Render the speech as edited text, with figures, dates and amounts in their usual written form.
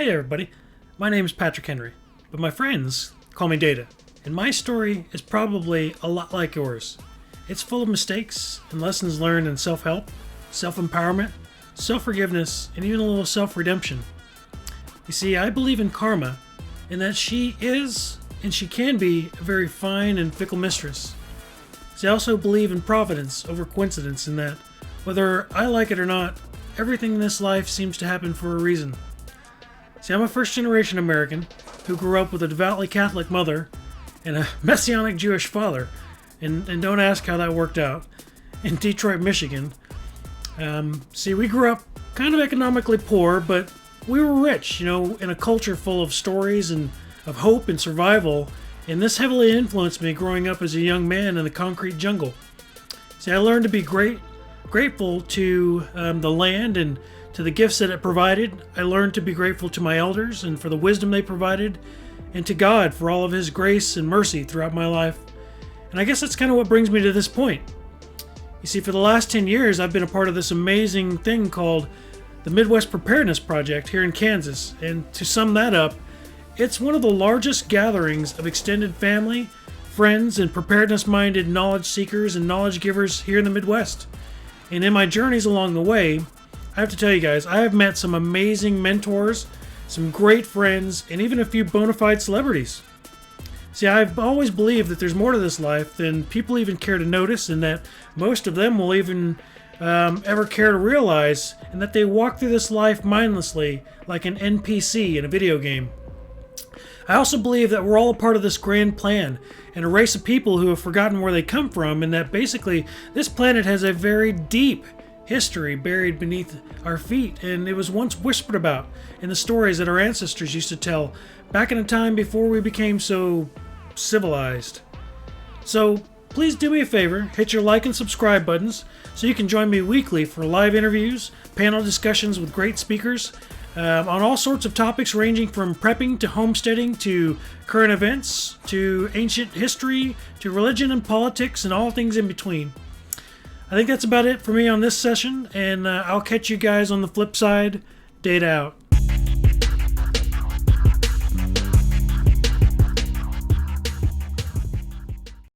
Hey everybody, my name is Patrick Henry, but my friends call me Data, and my story is probably a lot like yours. It's full of mistakes and lessons learned in self-help, self-empowerment, self-forgiveness, and even a little self-redemption. You see, I believe in karma, in that she is, and she can be, a very fine and fickle mistress. See, I also believe in providence over coincidence, in that, whether I like it or not, everything in this life seems to happen for a reason. See, I'm a first-generation American who grew up with a devoutly Catholic mother and a Messianic Jewish father, and don't ask how that worked out, in Detroit, Michigan. See, we grew up kind of economically poor, but we were rich, in a culture full of stories and of hope and survival, and this heavily influenced me growing up as a young man in the concrete jungle. See, I learned to be grateful to the land and to the gifts that it provided. I learned to be grateful to my elders and for the wisdom they provided, and to God for all of His grace and mercy throughout my life. And I guess that's kind of what brings me to this point. You see, for the last 10 years, I've been a part of this amazing thing called the Midwest Preparedness Project here in Kansas. And to sum that up, it's one of the largest gatherings of extended family, friends, and preparedness-minded knowledge seekers and knowledge givers here in the Midwest. And in my journeys along the way, I have to tell you guys, I have met some amazing mentors, some great friends, and even a few bona fide celebrities. See, I've always believed that there's more to this life than people even care to notice, and that most of them will even ever care to realize, and that they walk through this life mindlessly like an NPC in a video game. I also believe that we're all a part of this grand plan, and a race of people who have forgotten where they come from, and that basically this planet has a very deep history buried beneath our feet, and it was once whispered about in the stories that our ancestors used to tell back in a time before we became so civilized. So please do me a favor, hit your like and subscribe buttons so you can join me weekly for live interviews, panel discussions with great speakers on all sorts of topics ranging from prepping to homesteading to current events to ancient history to religion and politics and all things in between. I think that's about it for me on this session, and I'll catch you guys on the flip side. Data out.